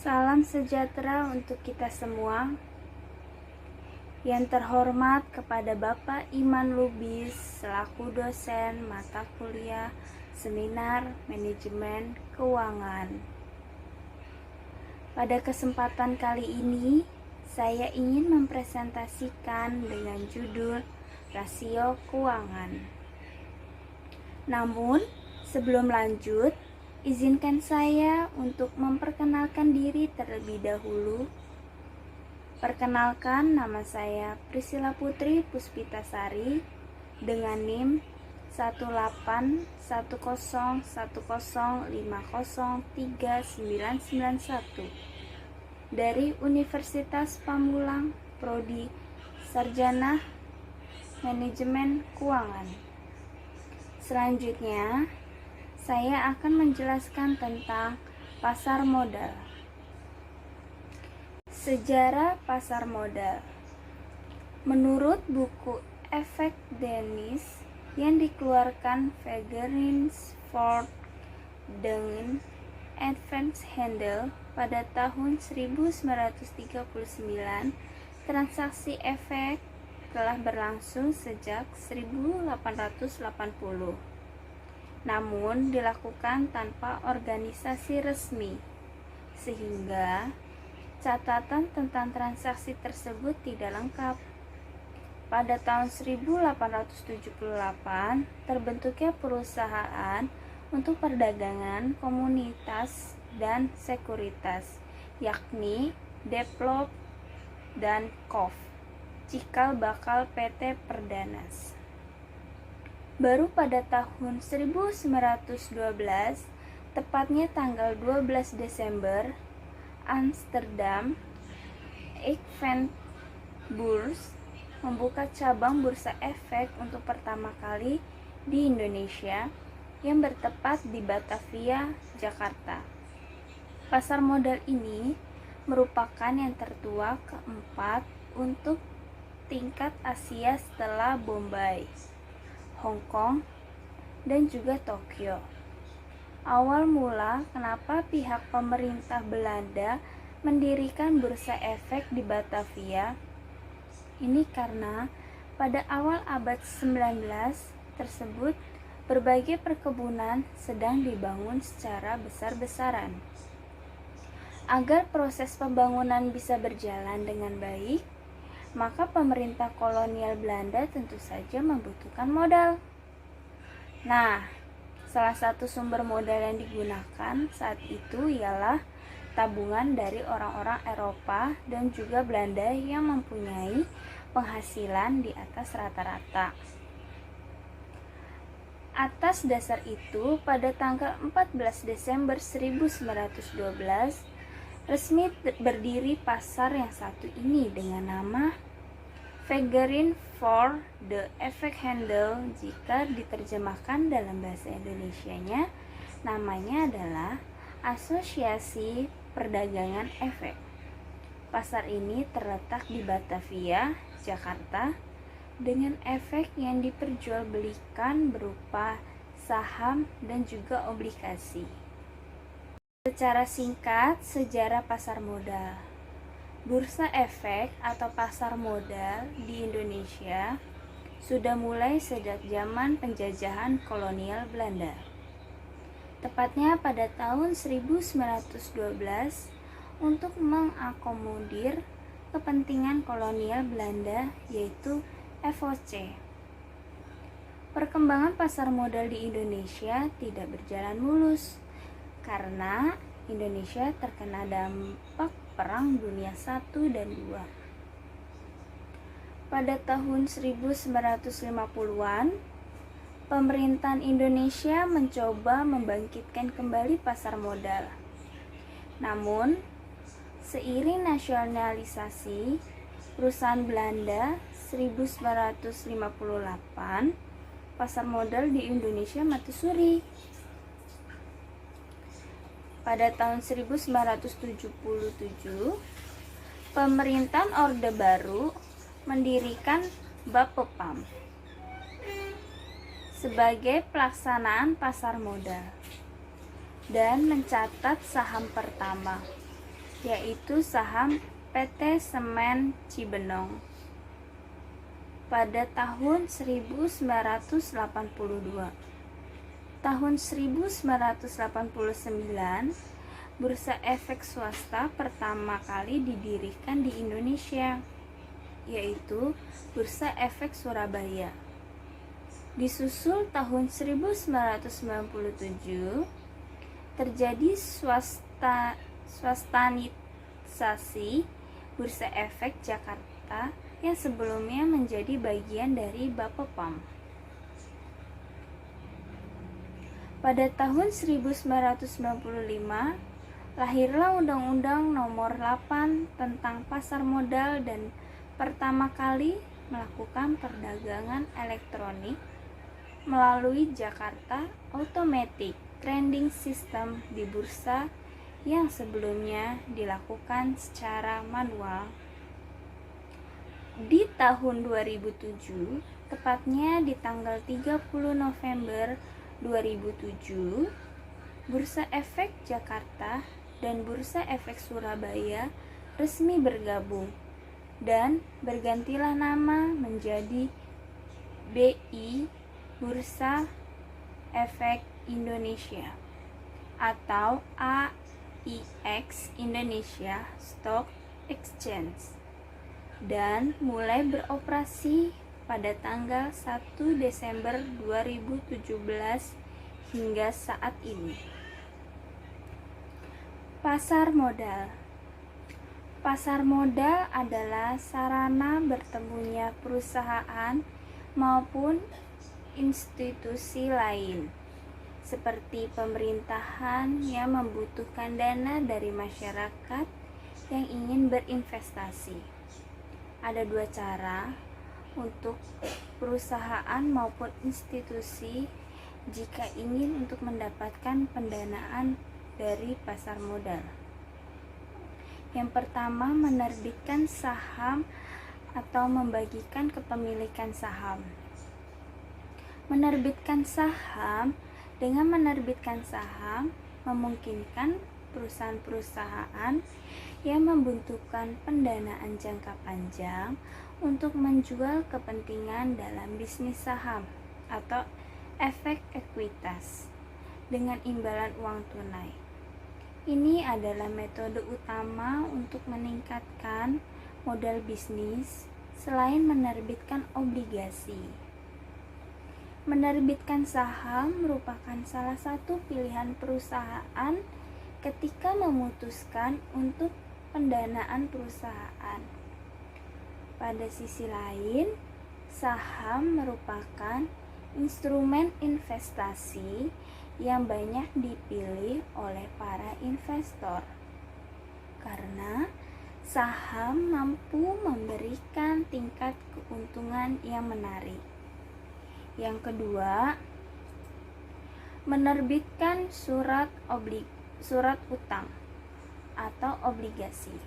Salam sejahtera untuk kita semua. Yang terhormat kepada Bapak Iman Lubis selaku dosen mata kuliah Seminar Manajemen Keuangan. Pada kesempatan kali ini, saya ingin mempresentasikan dengan judul Rasio Keuangan. Namun, sebelum lanjut, izinkan saya untuk memperkenalkan diri terlebih dahulu. Perkenalkan, nama saya Priscilla Putri Puspitasari dengan NIM 1810101503991 dari Universitas Pamulang, Prodi Sarjana Manajemen Keuangan. Selanjutnya, saya akan menjelaskan tentang pasar modal. Sejarah pasar modal. Menurut buku Efek Dennis yang dikeluarkan Fagerinsford dengan Advance Handel pada tahun 1939, transaksi efek telah berlangsung sejak 1880. Namun dilakukan tanpa organisasi resmi, sehingga catatan tentang transaksi tersebut tidak lengkap. Pada tahun 1878, terbentuknya perusahaan untuk perdagangan komunitas dan sekuritas, yakni Develop dan Kov, cikal bakal PT Perdanas. Baru pada tahun 1912, tepatnya tanggal 12 Desember, Amsterdam Eikvestbeurs membuka cabang bursa efek untuk pertama kali di Indonesia yang bertempat di Batavia, Jakarta. Pasar modal ini merupakan yang tertua keempat untuk tingkat Asia setelah Bombay, Hong Kong, dan juga Tokyo. Awal mula kenapa pihak pemerintah Belanda mendirikan bursa efek di Batavia? Ini karena pada awal abad 19 tersebut berbagai perkebunan sedang dibangun secara besar-besaran. Agar proses pembangunan bisa berjalan dengan baik, maka pemerintah kolonial Belanda tentu saja membutuhkan modal. Nah, salah satu sumber modal yang digunakan saat itu ialah tabungan dari orang-orang Eropa dan juga Belanda yang mempunyai penghasilan di atas rata-rata. Atas dasar itu, pada tanggal 14 Desember 1912, resmi berdiri pasar yang satu ini dengan nama Fagerinsford The Effect Handel. Jika diterjemahkan dalam bahasa Indonesianya, namanya adalah Asosiasi Perdagangan Efek. Pasar ini terletak di Batavia, Jakarta, dengan efek yang diperjualbelikan berupa saham dan juga obligasi. Secara singkat, sejarah pasar modal. Bursa efek atau pasar modal di Indonesia sudah mulai sejak zaman penjajahan kolonial Belanda. Tepatnya pada tahun 1912 untuk mengakomodir kepentingan kolonial Belanda, yaitu FOC. Perkembangan pasar modal di Indonesia tidak berjalan mulus karena Indonesia terkena dampak Perang Dunia I dan II. Pada tahun 1950-an, pemerintahan Indonesia mencoba membangkitkan kembali pasar modal. Namun, seiring nasionalisasi perusahaan Belanda 1958, pasar modal di Indonesia mati suri. Pada tahun 1977, pemerintahan Orde Baru mendirikan Bapepam sebagai pelaksanaan pasar modal dan mencatat saham pertama. yaitu saham PT Semen Cibenong. Pada tahun 1982. Tahun 1989, Bursa Efek Swasta pertama kali didirikan di Indonesia, yaitu Bursa Efek Surabaya. Disusul tahun 1997, terjadi swastanisasi Bursa Efek Jakarta yang sebelumnya menjadi bagian dari Bapepam. Pada tahun 1995, lahirlah Undang-Undang Nomor 8 tentang Pasar Modal dan pertama kali melakukan perdagangan elektronik melalui Jakarta Automatic Trading System di bursa yang sebelumnya dilakukan secara manual. Di tahun 2007, tepatnya di tanggal 30 November 2007, Bursa Efek Jakarta dan Bursa Efek Surabaya resmi bergabung dan bergantilah nama menjadi BI Bursa Efek Indonesia atau AIX Indonesia Stock Exchange, dan mulai beroperasi pada tanggal 1 Desember 2017 hingga saat ini. Pasar modal. Pasar modal adalah sarana bertemunya perusahaan maupun institusi lain, seperti pemerintahan yang membutuhkan dana dari masyarakat yang ingin berinvestasi. Ada dua cara untuk perusahaan maupun institusi jika ingin untuk mendapatkan pendanaan dari pasar modal. Yang pertama, menerbitkan saham atau membagikan kepemilikan saham. Menerbitkan saham, dengan menerbitkan saham memungkinkan perusahaan-perusahaan yang membutuhkan pendanaan jangka panjang untuk menjual kepentingan dalam bisnis saham atau efek ekuitas dengan imbalan uang tunai. Ini adalah metode utama untuk meningkatkan modal bisnis selain menerbitkan obligasi. Menerbitkan saham merupakan salah satu pilihan perusahaan ketika memutuskan untuk pendanaan perusahaan. Pada sisi lain, saham merupakan instrumen investasi yang banyak dipilih oleh para investor karena saham mampu memberikan tingkat keuntungan yang menarik. Yang kedua, menerbitkan surat utang atau obligasi.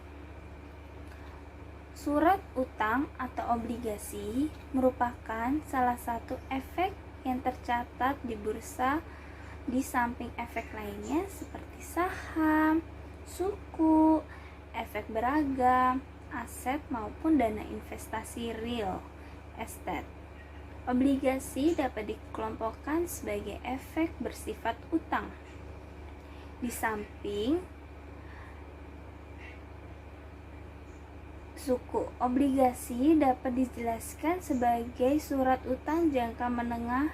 Surat utang atau obligasi merupakan salah satu efek yang tercatat di bursa di samping efek lainnya seperti saham, suku, efek beragam, aset maupun dana investasi real estate. Obligasi dapat dikelompokkan sebagai efek bersifat utang. Di samping suku, obligasi dapat dijelaskan sebagai surat utang jangka menengah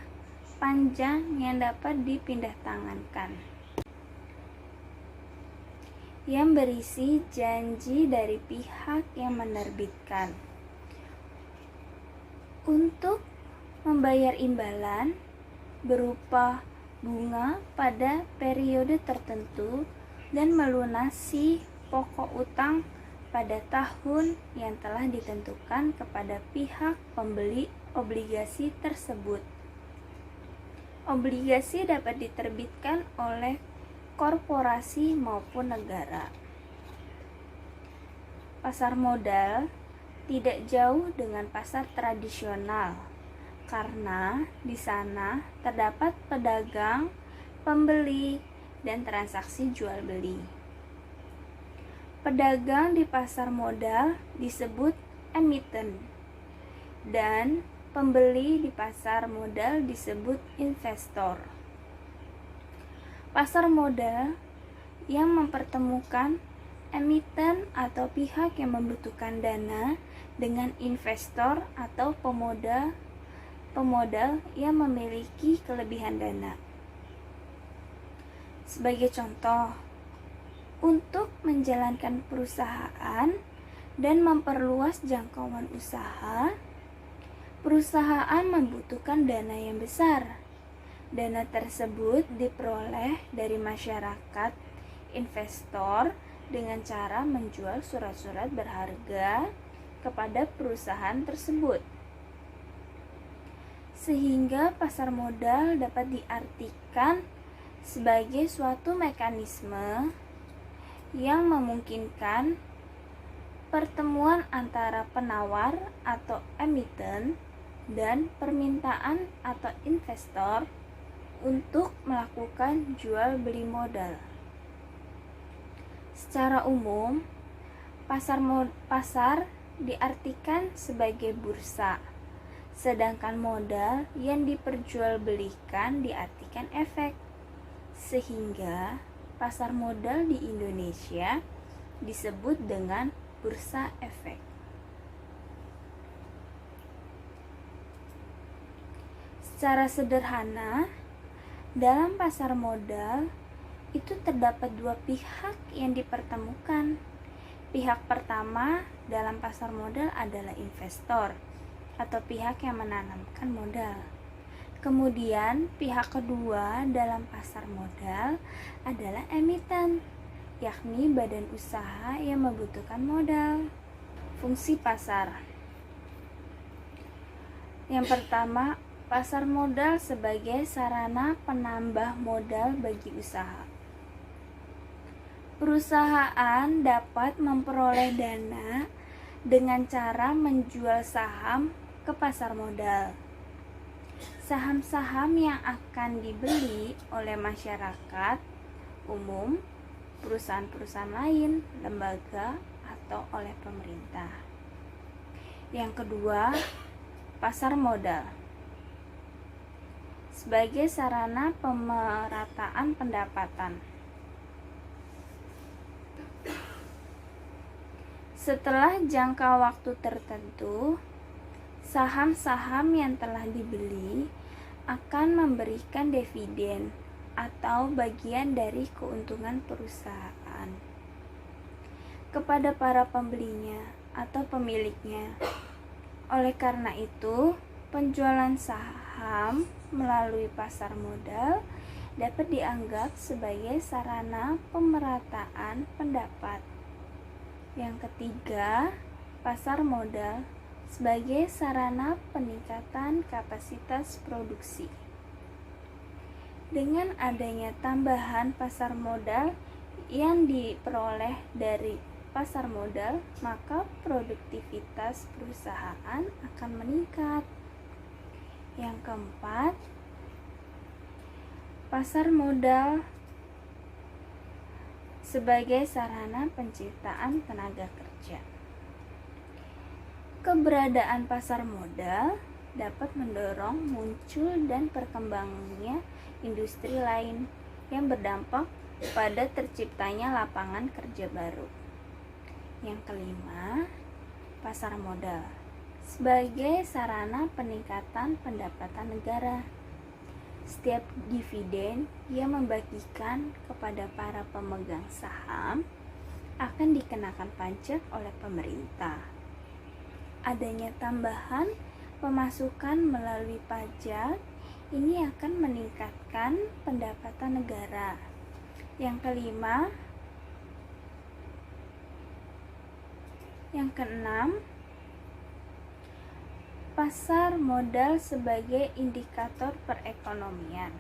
panjang yang dapat dipindah tangankan, yang berisi janji dari pihak yang menerbitkan untuk membayar imbalan berupa bunga pada periode tertentu dan melunasi pokok utang pada tahun yang telah ditentukan kepada pihak pembeli obligasi tersebut. Obligasi dapat diterbitkan oleh korporasi maupun negara. Pasar modal tidak jauh dengan pasar tradisional karena di sana terdapat pedagang, pembeli, dan transaksi jual beli. Pedagang di pasar modal disebut emiten, dan pembeli di pasar modal disebut investor. Pasar modal yang mempertemukan emiten atau pihak yang membutuhkan dana dengan investor atau pemodal yang memiliki kelebihan dana. Sebagai contoh, untuk menjalankan perusahaan dan memperluas jangkauan usaha, perusahaan membutuhkan dana yang besar. Dana tersebut diperoleh dari masyarakat investor dengan cara menjual surat-surat berharga kepada perusahaan tersebut. Sehingga pasar modal dapat diartikan sebagai suatu mekanisme yang memungkinkan pertemuan antara penawar atau emiten dan permintaan atau investor untuk melakukan jual beli modal. Secara umum, pasar diartikan sebagai bursa, sedangkan modal yang diperjualbelikan diartikan efek. Sehingga pasar modal di Indonesia disebut dengan bursa efek. Secara sederhana, dalam pasar modal itu terdapat dua pihak yang dipertemukan. Pihak pertama dalam pasar modal adalah investor atau pihak yang menanamkan modal. Kemudian pihak kedua dalam pasar modal adalah emiten, yakni badan usaha yang membutuhkan modal. Fungsi pasar. Yang pertama, pasar modal sebagai sarana penambah modal bagi usaha. Perusahaan dapat memperoleh dana dengan cara menjual saham ke pasar modal. Saham-saham yang akan dibeli oleh masyarakat umum, perusahaan-perusahaan lain, lembaga, atau oleh pemerintah. Yang kedua, pasar modal sebagai sarana pemerataan pendapatan. Setelah jangka waktu tertentu, saham-saham yang telah dibeli akan memberikan dividen atau bagian dari keuntungan perusahaan kepada para pembelinya atau pemiliknya. Oleh karena itu, penjualan saham melalui pasar modal dapat dianggap sebagai sarana pemerataan pendapat. Yang ketiga, pasar modal sebagai sarana peningkatan kapasitas produksi. Dengan adanya tambahan pasar modal yang diperoleh dari pasar modal, maka produktivitas perusahaan akan meningkat. Yang keempat, pasar modal sebagai sarana penciptaan tenaga kerja. Keberadaan pasar modal dapat mendorong muncul dan perkembangannya industri lain yang berdampak pada terciptanya lapangan kerja baru. Yang kelima, pasar modal sebagai sarana peningkatan pendapatan negara. Setiap dividen yang membagikan kepada para pemegang saham akan dikenakan pajak oleh pemerintah. Adanya tambahan pemasukan melalui pajak ini akan meningkatkan pendapatan negara. Yang kelima, yang keenam, pasar modal sebagai indikator perekonomian.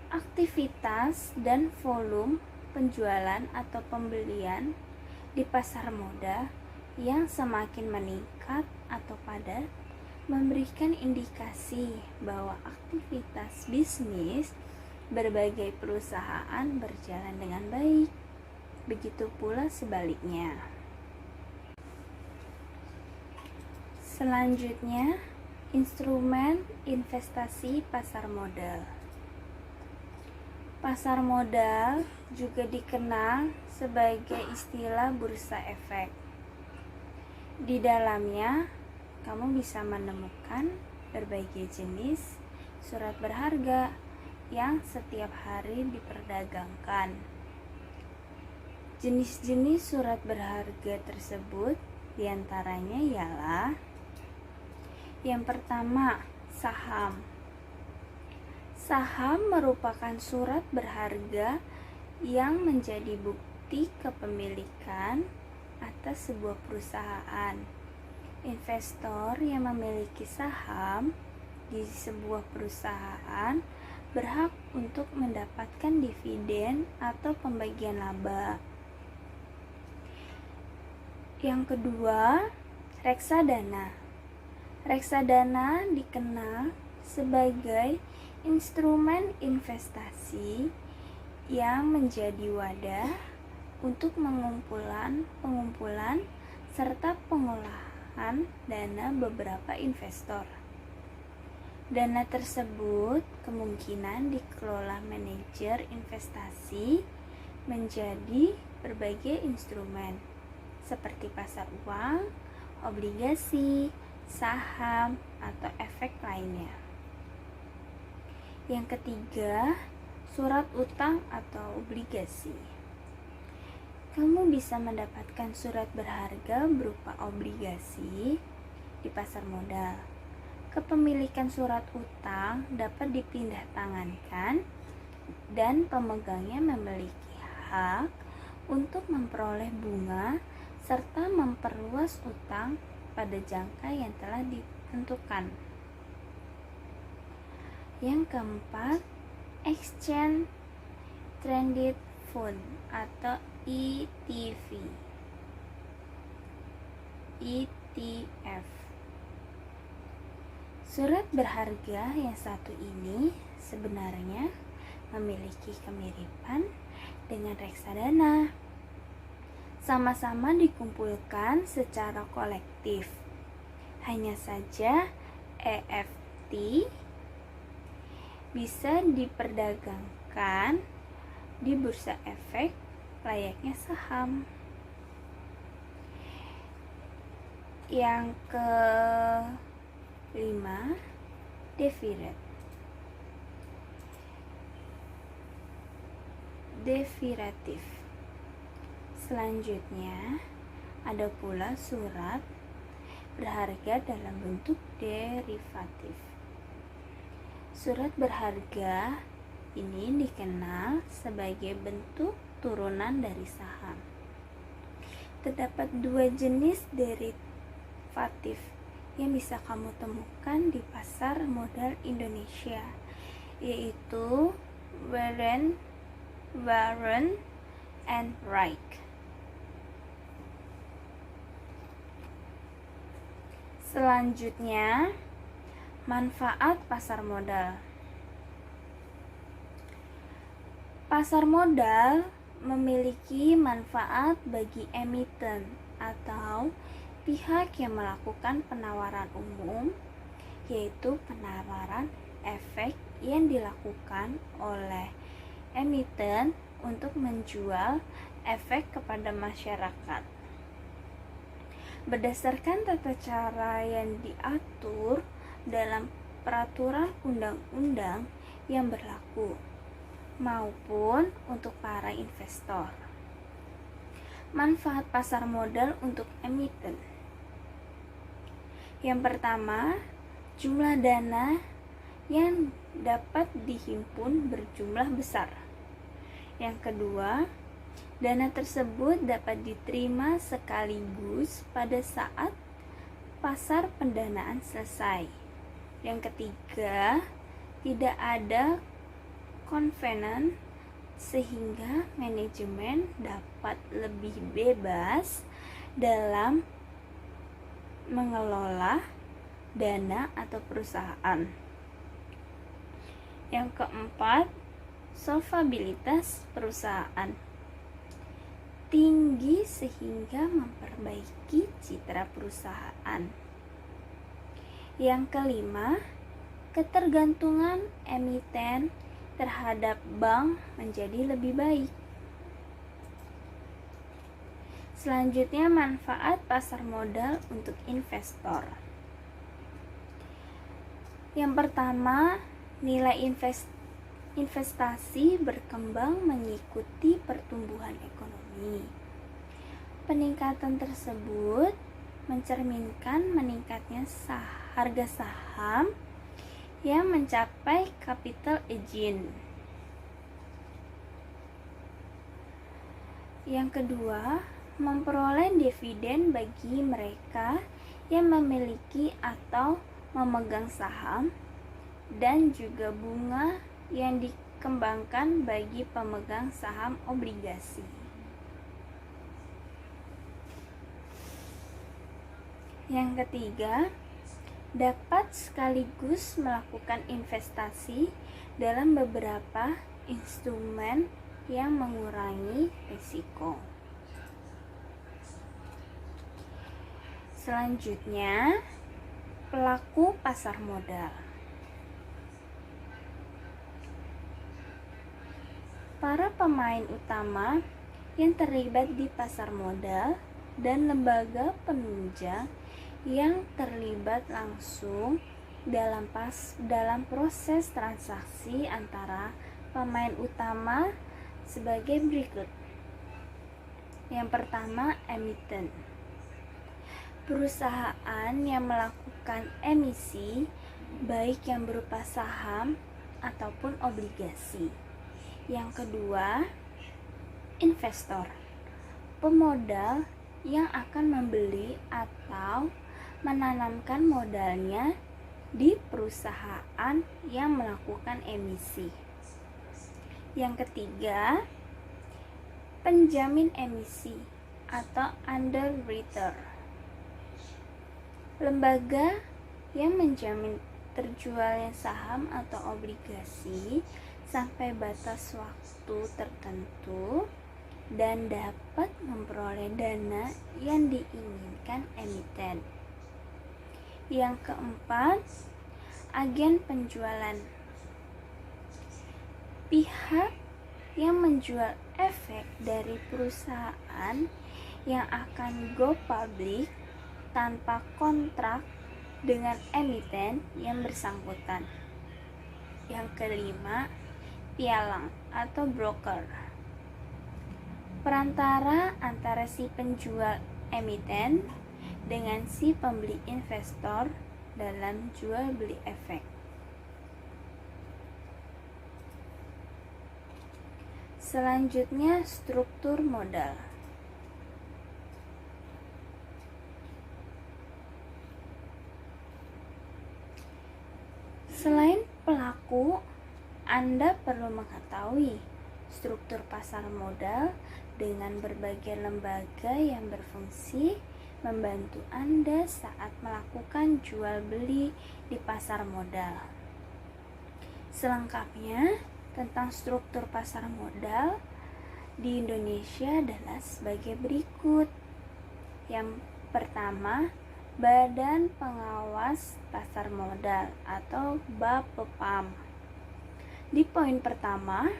Aktivitas dan volume penjualan atau pembelian di pasar modal yang semakin meningkat atau padat memberikan indikasi bahwa aktivitas bisnis berbagai perusahaan berjalan dengan baik. Begitu pula sebaliknya. Selanjutnya, instrumen investasi pasar modal. Pasar modal juga dikenal sebagai istilah bursa efek. Di dalamnya, kamu bisa menemukan berbagai jenis surat berharga yang setiap hari diperdagangkan. Jenis-jenis surat berharga tersebut diantaranya ialah: yang pertama, saham. Saham merupakan surat berharga yang menjadi bukti kepemilikan atas sebuah perusahaan. Investor yang memiliki saham di sebuah perusahaan berhak untuk mendapatkan dividen atau pembagian laba. Yang kedua, reksadana. Reksadana dikenal sebagai instrumen investasi yang menjadi wadah untuk pengumpulan serta pengolahan dana beberapa investor. Dana tersebut kemungkinan dikelola manajer investasi menjadi berbagai instrumen seperti pasar uang, obligasi, saham, atau efek lainnya. Yang ketiga, surat utang atau obligasi. Kamu bisa mendapatkan surat berharga berupa obligasi di pasar modal. Kepemilikan surat utang dapat dipindah tangankan dan pemegangnya memiliki hak untuk memperoleh bunga serta memperluas utang pada jangka yang telah ditentukan. Yang keempat, Exchange Traded Fund atau ETF. Surat berharga yang satu ini sebenarnya memiliki kemiripan dengan reksadana. Sama-sama dikumpulkan secara kolektif. Hanya saja EFT bisa diperdagangkan di bursa efek layaknya saham. Yang kelima, derivatif. Selanjutnya, ada pula surat berharga dalam bentuk derivatif. Surat berharga ini dikenal sebagai bentuk turunan dari saham. Terdapat dua jenis derivatif yang bisa kamu temukan di pasar modal Indonesia, yaitu warrant and right. Selanjutnya, manfaat pasar modal. Pasar modal memiliki manfaat bagi emiten atau pihak yang melakukan penawaran umum, yaitu penawaran efek yang dilakukan oleh emiten untuk menjual efek kepada masyarakat. Berdasarkan tata cara yang diatur dalam peraturan undang-undang yang berlaku maupun untuk para investor. Manfaat pasar modal untuk emiten. Yang pertama, jumlah dana yang dapat dihimpun berjumlah besar. Yang kedua, dana tersebut dapat diterima sekaligus pada saat pasar pendanaan selesai. Yang ketiga, tidak ada konvenen sehingga manajemen dapat lebih bebas dalam mengelola dana atau perusahaan. Yang keempat, solvabilitas perusahaan. tinggi sehingga memperbaiki citra perusahaan. Yang kelima, ketergantungan emiten terhadap bank menjadi lebih baik. Selanjutnya, manfaat pasar modal untuk investor. Yang pertama, nilai investasi berkembang mengikuti pertumbuhan ekonomi. Peningkatan tersebut mencerminkan meningkatnya harga saham yang mencapai capital gain. Yang kedua, memperoleh dividen bagi mereka yang memiliki atau memegang saham, dan juga bunga yang dikembangkan bagi pemegang saham obligasi. Yang ketiga, dapat sekaligus melakukan investasi dalam beberapa instrumen yang mengurangi risiko. Selanjutnya, pelaku pasar modal. Para pemain utama yang terlibat di pasar modal dan lembaga penunjang yang terlibat langsung dalam proses transaksi antara pemain utama sebagai berikut. Yang pertama, emiten. Perusahaan yang melakukan emisi, baik yang berupa saham ataupun obligasi. Yang kedua, investor. Pemodal yang akan membeli atau menanamkan modalnya di perusahaan yang melakukan emisi. Yang ketiga, penjamin emisi atau underwriter. Lembaga yang menjamin terjualnya saham atau obligasi sampai batas waktu tertentu dan dapat memperoleh dana yang diinginkan emiten. Yang keempat, agen penjualan. Pihak yang menjual efek dari perusahaan yang akan go public tanpa kontrak dengan emiten yang bersangkutan. Yang kelima, pialang atau broker. Perantara antara si penjual emiten dengan si pembeli investor dalam jual beli efek. Selanjutnya, struktur modal. Selain pelaku, Anda perlu mengetahui struktur pasar modal dengan berbagai lembaga yang berfungsi membantu Anda saat melakukan jual beli di pasar modal. Selengkapnya tentang struktur pasar modal di Indonesia adalah sebagai berikut. Yang pertama, Badan Pengawas Pasar Modal atau BAPEPAM. Di poin pertama,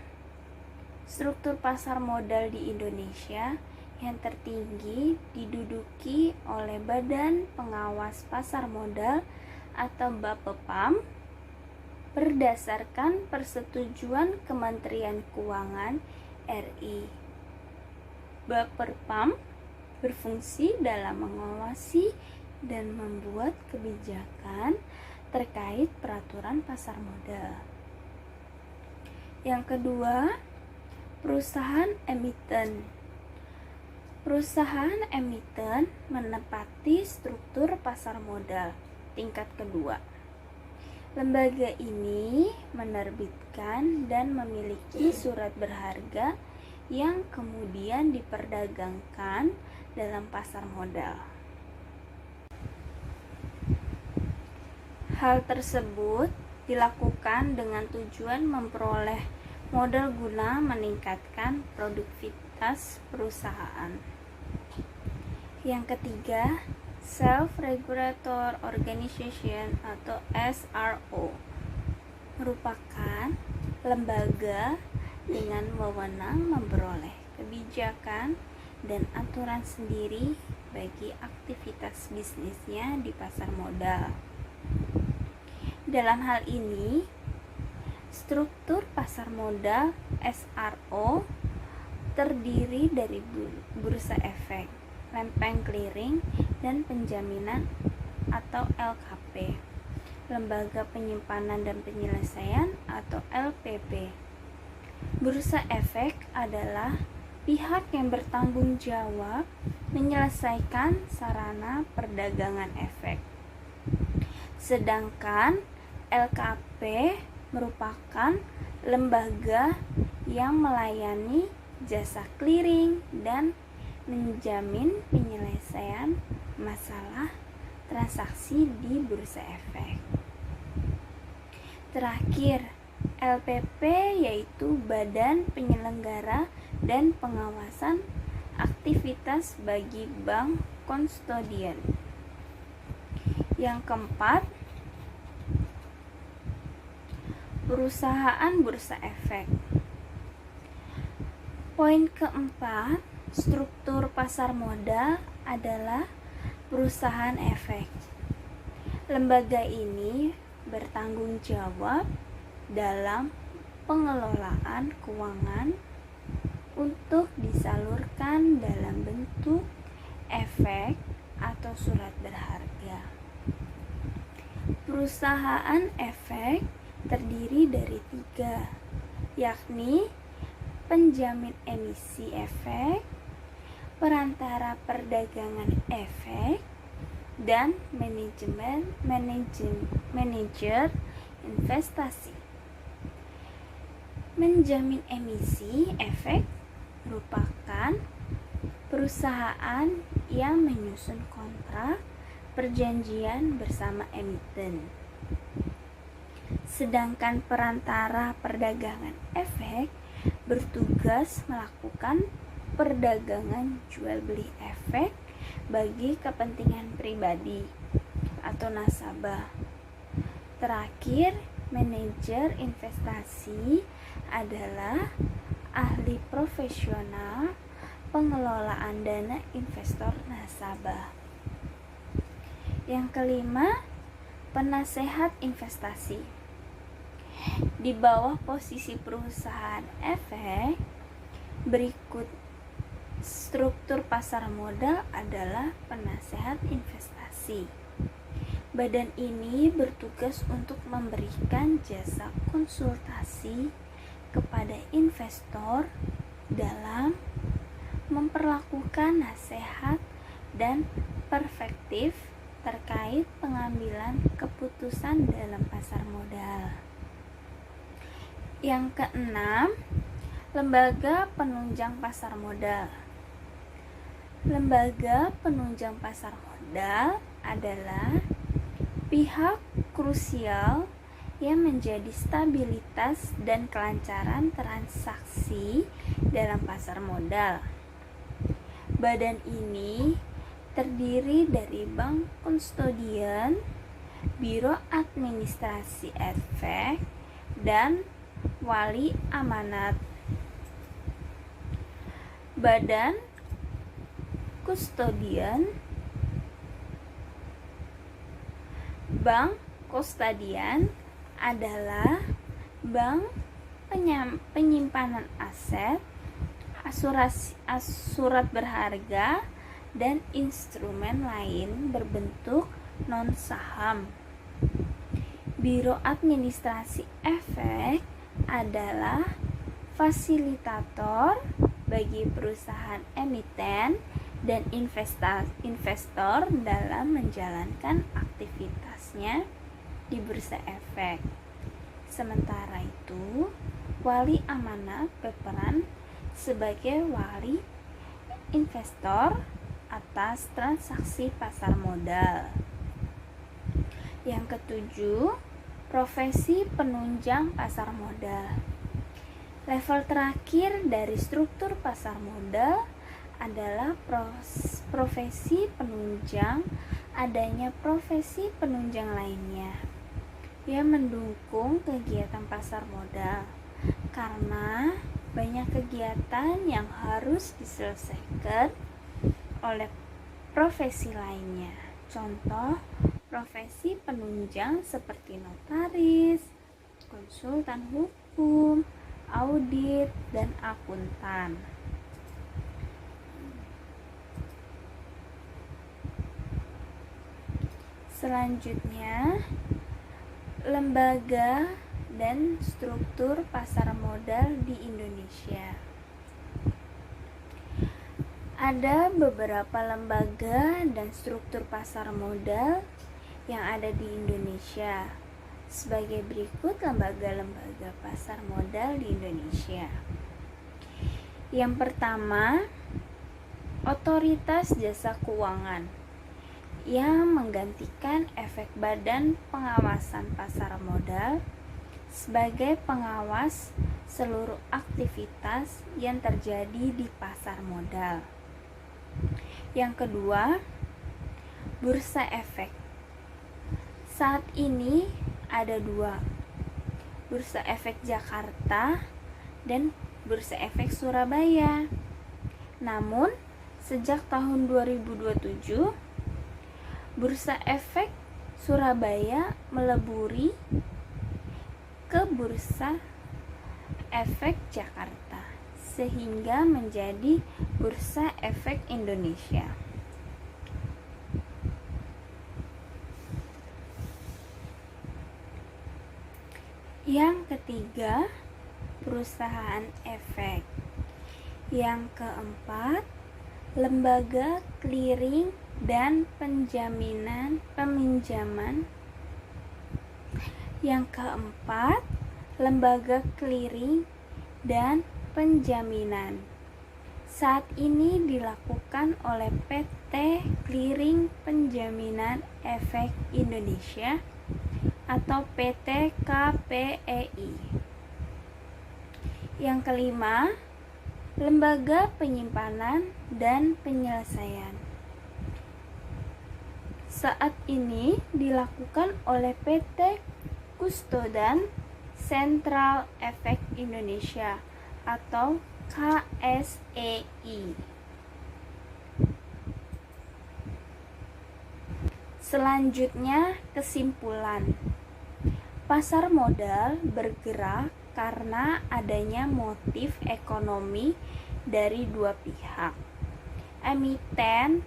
struktur pasar modal di Indonesia yang tertinggi diduduki oleh Badan Pengawas Pasar Modal atau BAPEPAM berdasarkan persetujuan Kementerian Keuangan RI. BAPEPAM berfungsi dalam mengawasi dan membuat kebijakan terkait peraturan pasar modal. Yang kedua, perusahaan emiten. Perusahaan emiten menepati struktur pasar modal tingkat kedua. Lembaga ini menerbitkan dan memiliki surat berharga yang kemudian diperdagangkan dalam pasar modal. Hal tersebut dilakukan dengan tujuan memperoleh modal guna meningkatkan produktivitas perusahaan. Yang ketiga, Self-Regulator Organization atau SRO merupakan lembaga dengan wewenang memperoleh kebijakan dan aturan sendiri bagi aktivitas bisnisnya di pasar modal. Dalam hal ini, struktur pasar modal SRO terdiri dari bursa efek, lempeng clearing, dan penjaminan atau LKP, lembaga penyimpanan dan penyelesaian atau LPP. Bursa efek adalah pihak yang bertanggung jawab menyelesaikan sarana perdagangan efek. Sedangkan LKP merupakan lembaga yang melayani jasa clearing dan menjamin penyelesaian masalah transaksi di bursa efek. Terakhir, LPP yaitu Badan Penyelenggara dan Pengawasan Aktivitas bagi Bank Kustodian. Yang keempat, perusahaan bursa efek. Poin keempat, struktur pasar modal adalah perusahaan efek. Lembaga ini bertanggung jawab dalam pengelolaan keuangan untuk disalurkan dalam bentuk efek atau surat berharga. Perusahaan efek terdiri dari 3, yakni penjamin emisi efek, perantara perdagangan efek, dan manajer investasi. Menjamin emisi efek merupakan perusahaan yang menyusun kontrak perjanjian bersama emiten. Sedangkan perantara perdagangan efek bertugas melakukan perdagangan jual beli efek bagi kepentingan pribadi atau nasabah. Terakhir, manajer investasi adalah ahli profesional pengelolaan dana investor nasabah. Yang kelima, penasehat investasi. Di bawah posisi perusahaan efek, berikut struktur pasar modal adalah penasehat investasi. Badan ini bertugas untuk memberikan jasa konsultasi kepada investor dalam memperlakukan nasihat dan perspektif terkait pengambilan keputusan dalam pasar modal. Yang keenam, lembaga penunjang pasar modal. Lembaga penunjang pasar modal adalah pihak krusial yang menjadi stabilitas dan kelancaran transaksi dalam pasar modal. Badan ini terdiri dari bank kustodian, biro administrasi efek, dan wali amanat. Badan kustodian, bank kustodian adalah bank penyimpanan aset, surat berharga, dan instrumen lain berbentuk non-saham. Biro administrasi efek adalah fasilitator bagi perusahaan emiten dan investor dalam menjalankan aktivitasnya di bursa efek. Sementara itu, wali amanat berperan sebagai wali investor atas transaksi pasar modal. Yang ketujuh, profesi penunjang pasar modal. Level terakhir dari struktur pasar modal adalah profesi penunjang. Adanya profesi penunjang lainnya yang mendukung kegiatan pasar modal, karena banyak kegiatan yang harus diselesaikan oleh profesi lainnya. Contoh profesi penunjang seperti notaris, konsultan hukum, audit, dan akuntan. Selanjutnya, lembaga dan struktur pasar modal di Indonesia. Ada beberapa lembaga dan struktur pasar modal yang ada di Indonesia. Sebagai berikut lembaga-lembaga pasar modal di Indonesia. Yang pertama, Otoritas Jasa Keuangan yang menggantikan efek Badan Pengawasan Pasar Modal sebagai pengawas seluruh aktivitas yang terjadi di pasar modal. Yang kedua, Bursa Efek. Saat ini ada dua, Bursa Efek Jakarta dan Bursa Efek Surabaya. Namun, sejak tahun 2027, Bursa Efek Surabaya meleburi ke Bursa Efek Jakarta, sehingga menjadi Bursa Efek Indonesia. Yang ketiga, perusahaan efek. Yang keempat, lembaga clearing dan peminjaman. Yang keempat, lembaga clearing dan penjaminan. Saat ini dilakukan oleh PT Clearing Penjaminan Efek Indonesia atau PT KPEI. Yang kelima, lembaga penyimpanan dan penyelesaian. Saat ini dilakukan oleh PT Kustodan Sentral Efek Indonesia atau KSEI. Selanjutnya, kesimpulan. Pasar modal bergerak karena adanya motif ekonomi dari dua pihak. Emiten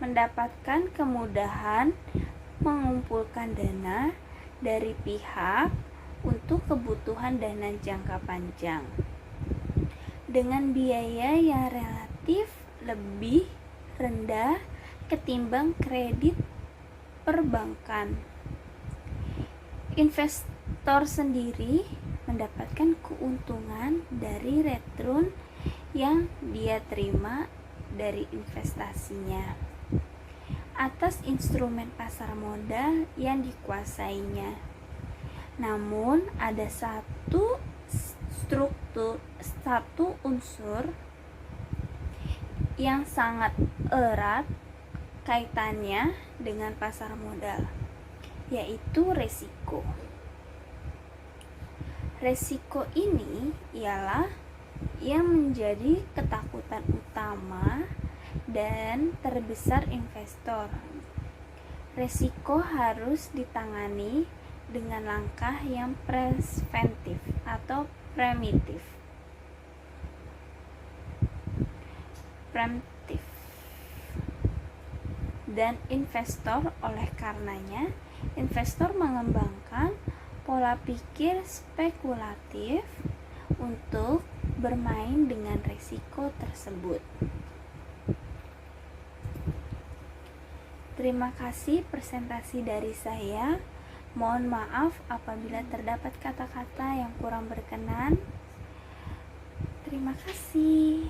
mendapatkan kemudahan mengumpulkan dana dari pihak untuk kebutuhan dana jangka panjang dengan biaya yang relatif lebih rendah ketimbang kredit perbankan. Investor sendiri mendapatkan keuntungan dari return yang dia terima dari investasinya atas instrumen pasar modal yang dikuasainya. Namun ada satu unsur yang sangat erat kaitannya dengan pasar modal, yaitu resiko. Resiko ini ialah yang menjadi ketakutan utama dan terbesar investor. Resiko harus ditangani dengan langkah yang preventif atau preemptif. Dan investor oleh karenanya, investor mengembangkan pola pikir spekulatif untuk bermain dengan risiko tersebut. Terima kasih presentasi dari saya. Mohon maaf apabila terdapat kata-kata yang kurang berkenan. Terima kasih.